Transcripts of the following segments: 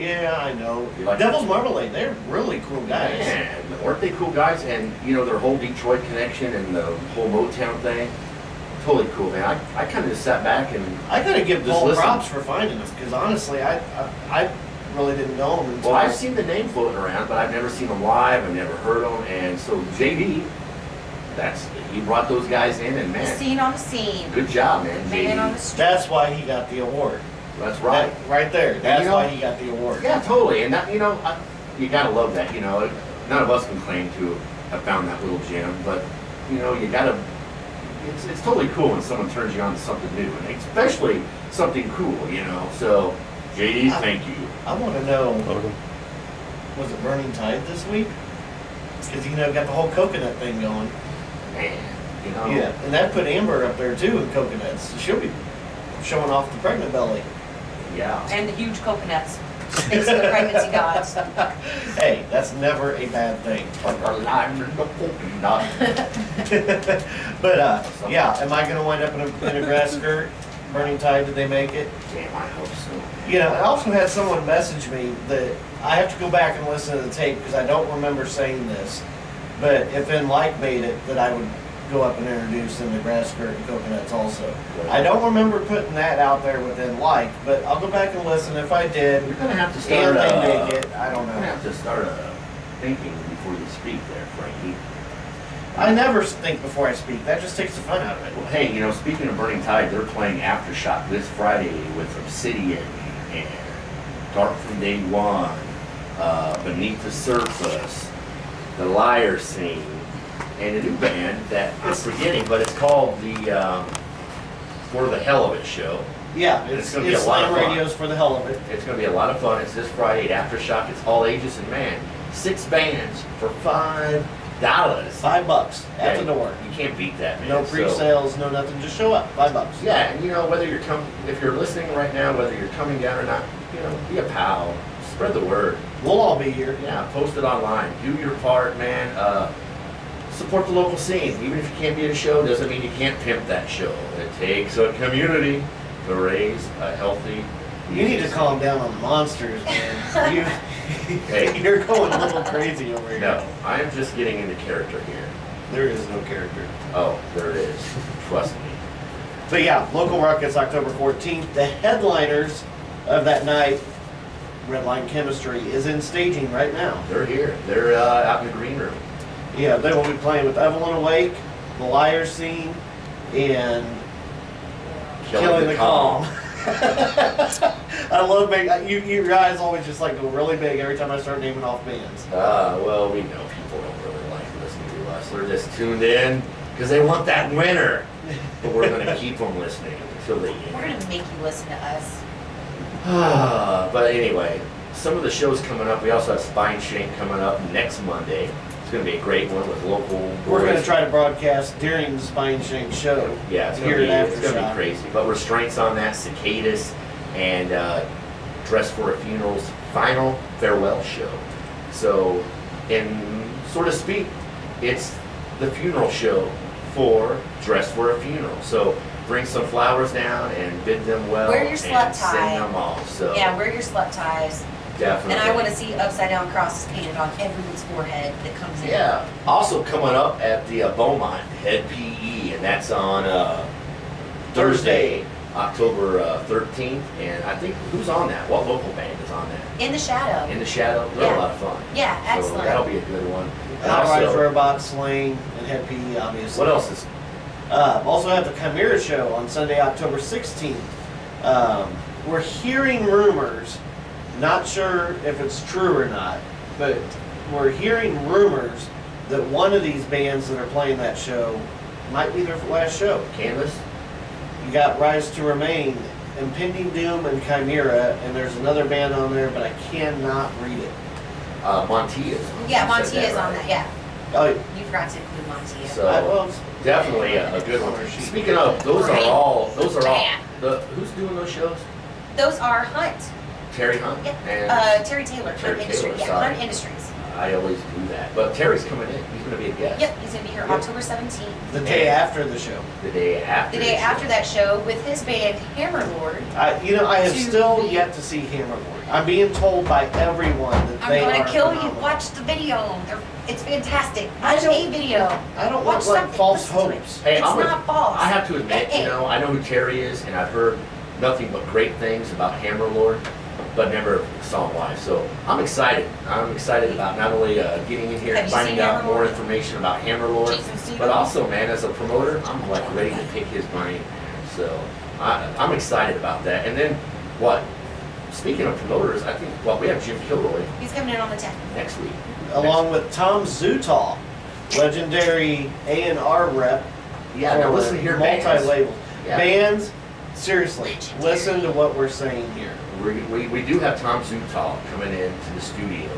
Yeah, I know. You like Devil's Marmalade, they're really cool guys. Man, weren't they cool guys? And you know their whole Detroit connection and the whole Motown thing, totally cool, man. I kind of just sat back and I gotta give Just Paul listen. props for finding them, because honestly, I really didn't know them until... well, I've seen the name floating around, but I've never seen them live. I've never heard them, and so JD, he brought those guys in, and man, Seen on the scene. good job, man, Man on the JD. street. That's why he got the award. That's right. That, right there. That's you know- why he got the award. Yeah, totally. And that, you gotta love that. None of us can claim to have found that little gem, but you gotta. It's totally cool when someone turns you on to something new, and especially something cool. So, JD, thank you. I want to know, was it Burning Tide this week? Because got the whole coconut thing going. Man, Yeah, and that put Amber up there too in coconuts. She'll be showing off the pregnant belly. Yeah. And the huge coconuts. Thanks to the pregnancy gods. Hey, that's never a bad thing. Like our lime in the coconut. But yeah, am I gonna wind up in a grass skirt? Burning Tide, did they make it? Damn, I hope so. I also had someone message me that I have to go back and listen to the tape because I don't remember saying this. But if Like made it, that I would go up and introduce them to grass skirt and coconuts also. I don't remember putting that out there within Like, but I'll go back and listen if I did. You're gonna have to And start. they make it, I don't You're gonna know. have to start thinking before you speak, there, Frankie. I never think before I speak. That just takes the fun out of it. Well, hey, speaking of Burning Tide, they're playing Aftershock this Friday with Obsidian and Dark from Day One, Beneath the Surface, The Liar Scene, and a new band that I'm forgetting, but it's called the For the Hell of It show. Yeah, It's it's gonna be a lot of slam fun. radios for the hell of it. It's going to be a lot of fun. It's this Friday at Aftershock. It's all ages, and man, 6 bands for $5. $5 at the door. You can't beat that, man. No So- pre-sales, no nothing. Just show up. $5. Yeah, and whether if you're listening right now, whether you're coming down or not, be a pal. Spread the word. We'll all be here. Yeah, post it online. Do your part, man. Support the local scene. Even if you can't be at a show, doesn't mean you can't pimp that show. It takes a community to raise a healthy. You need to calm down on the monsters, man. Hey. You're going a little crazy over here. No, I am just getting into character here. There is no character. Oh, there it is. Trust me. But yeah, Local Ruckus, October 14th. The headliners of that night, Redline Chemistry, is in staging right now. They're here. They're out in the green room. Yeah, they will be playing with Evelyn Awake, The Liar Scene, and Killing the Calm. I love you guys always just like go really big every time I start naming off bands. Well, we know people don't really like listening to us. They're just tuned in because they want that winner. But we're going to keep them listening until the We're end. gonna make you listen to us. But anyway, some of the shows coming up. We also have Spine Shank coming up next Monday. It's going to be a great one with local We're going to boys. try to broadcast during the Spine Shank show. Yeah, it's here gonna at be Aftershock. crazy. But Restraints on that, Cicadas, and Dress for a Funeral's final farewell show. So, in so to speak, it's the funeral show for Dress for a Funeral. So bring some flowers down and bid them well. Wear your slut and tie. Send them off. So Yeah, wear your slut ties. definitely. And I want to see upside down crosses painted on everyone's forehead that comes in. Yeah. Also coming up at the Beaumont Head PE, and that's on Thursday, October 13th. And I think who's on that? What local band is on that? In the shadow. In the Shadow. They're Yeah. a lot of fun. Yeah, So excellent. that'll be a good one. And High Rise also, Robot, Slain, and Head PE, obviously. what else is? Also have the Chimera show on Sunday, October 16th. We're hearing rumors, not sure if it's true or not, but we're hearing rumors that one of these bands that are playing that show might be their last show. Canvas? You got Rise to Remain, Impending Doom, and Chimera, and there's another band on there, but I cannot read it. Montia's. Yeah, You said Montia's on right. that, yeah. Oh, You forgot to include Montia. So well, definitely a good one. On our sheet. Speaking of, those Great are all band. who's doing those shows? Those are Hunt. Terry Hunt Yeah. and Terry Taylor, Terry Hunt Industries. Taylor, Yeah, sorry. Hunt Industries. I always do that. But Terry's coming in. He's going to be a guest. Yep, he's gonna be here Yep. October 17th. The day after the show. The day after. The day show. after that show with his band Hammerlord. I have To still be- yet to see Hammerlord. I'm being told by everyone that I'm they are gonna kill you. phenomenal. Watch the video. It's fantastic. I Watch don't- a video. I don't Watch want like something. false Listen to it. hopes. Hey, It's I'm not false. I have to admit, Hey. you know, I know who Terry is, and I've heard nothing but great things about Hammerlord, but never saw him live. So I'm excited. I'm excited about not only getting in here Have and you finding seen out more Hammerlord? information about Hammerlord, Jason Segel? but also, man, as a promoter, I'm like ready to pick his brain. So I'm excited about that. And then what? Speaking of promoters, I think we have Jim Kilroy He's coming in on the 10th. next week. Along with Tom Zutaw, legendary A&R rep. Yeah, now for listen here, bands. multi-label. Yeah. Bands, seriously, listen to what we're saying here. We do have Tom Zutaw coming into the studio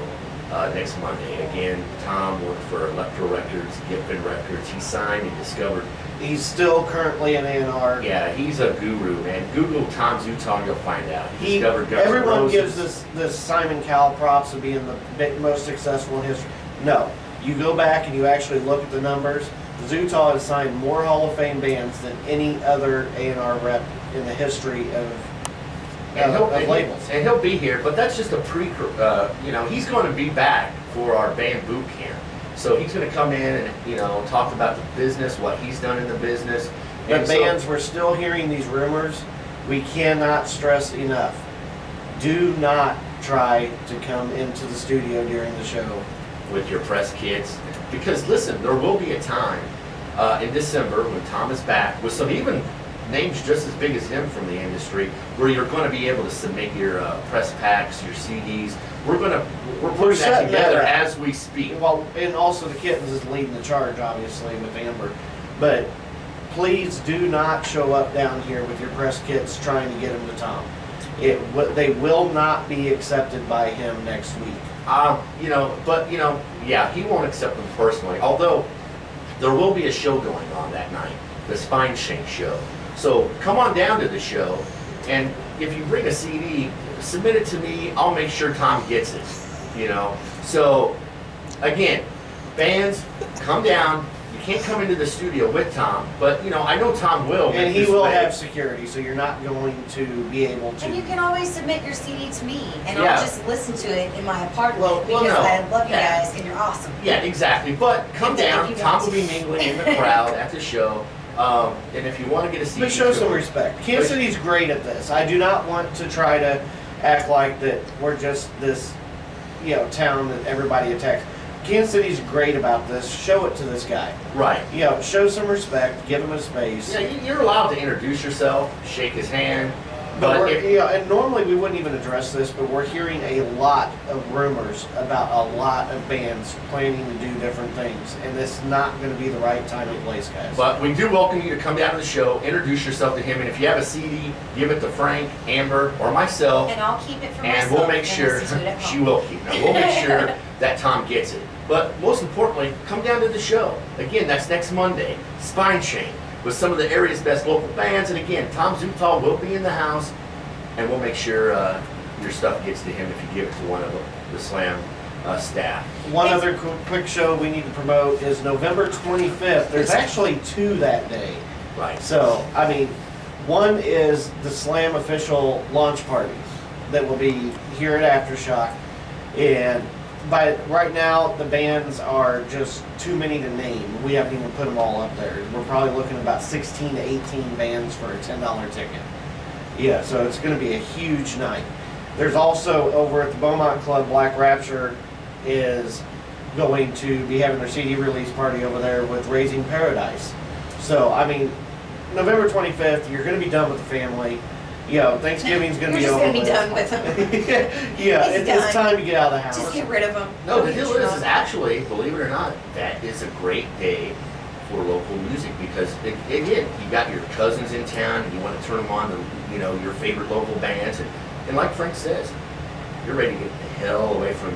next Monday. Again, Tom worked for Electro Records, Giffen Records. He signed and discovered. He's still currently an A&R. Yeah, he's a guru, man. Google Tom Zutaw and you'll find out. He discovered Guns N' Everyone Roses. gives this Simon Cowell props of being the most successful in history. No, you go back and you actually look at the numbers. Zutaw has signed more Hall of Fame bands than any other A&R rep in the history of labels. And he'll be here, but that's just a he's going to be back for our band boot camp. So he's going to come in and, talk about the business, what he's done in the business. The And so- bands, we're still hearing these rumors. We cannot stress enough. Do not try to come into the studio during the show. with your press kits. Because listen, there will be a time in December when Tom is back with some even names just as big as him from the industry, where you're going to be able to submit your press packs, your CDs. We're putting that setting that together up. as we speak. Well, and also the Kittens is leading the charge, obviously, with Amber. But please do not show up down here with your press kits trying to get them to Tom. They will not be accepted by him next week. Yeah, he won't accept them personally. Although there will be a show going on that night, the Spine Shank show. So come on down to the show, and if you bring a CD, submit it to me. I'll make sure Tom gets it. So again, bands, come down. You can't come into the studio with Tom, but I know Tom will. And make he his will way. have security, so you're not going to be able to. And you can always submit your CD to me, and Yeah. I'll just listen to it in my apartment Well, because no. I love you Yeah. guys and you're awesome. Yeah, exactly. But come And then down. if you Tom don't- will be mingling in the crowd at the show. And if you want to get a CD, But show to some him- respect. Kansas City's great at this. I do not want to try to act like that we're just this, town that everybody attacks. Kansas City's great about this. Show it to this guy. Right. Show some respect. Give him a space. Yeah, you're allowed to introduce yourself, shake his hand, But but we're, and normally we wouldn't even address this, but we're hearing a lot of rumors about a lot of bands planning to do different things, and it's not going to be the right time and place, guys. but we do welcome you to come down to the show, introduce yourself to him, and if you have a CD, give it to Frank, Amber, or myself, And I'll keep it for and myself. we'll make and sure listen to it at she home. will keep it. We'll make sure that Tom gets it. But most importantly, come down to the show. Again, that's next Monday. Spine Shank with some of the area's best local bands, and again, Tom Zutaw will be in the house, and we'll make sure your stuff gets to him if you give it to one of the Slam staff. One other quick show we need to promote is November 25th. There's actually two that day. Right. So, one is the Slam official launch party that will be here at Aftershock. And right now, the bands are just too many to name. We haven't even put them all up there. We're probably looking at about 16 to 18 bands for a $10 ticket. Yeah, so it's going to be a huge night. There's also over at the Beaumont Club, Black Rapture is going to be having their CD release party over there with Raising Paradise. So, November 25th, you're going to be done with the family. Thanksgiving's going to be You're just over. gonna be done with them. Yeah, He's it's done. time to get out of the house. Just get rid of them. No, the deal is actually, believe it or not, that is a great day for local music because, again, you got your cousins in town and you want to turn them on to, your favorite local bands. And like Frank says, you're ready to get the hell away from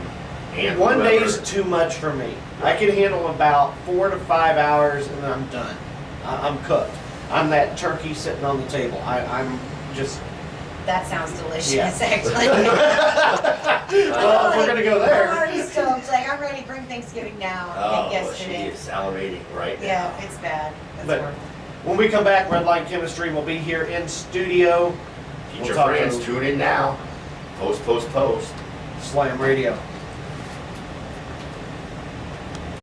Aunt One whoever. day's too much for me. I can handle about 4 to 5 hours and then I'm done. I'm cooked. I'm that turkey sitting on the table. I'm just... That sounds delicious, Yeah. actually. Well, if we're going to go I'm there. already stoked. Like, I'm ready to Thanksgiving now, Oh, and she yesterday. is salivating right now. Yeah, it's bad. It's But- horrible. When we come back, Red Line Chemistry will be here in studio. Get We'll your talk friends, to- tune in now. Post. Slam Radio.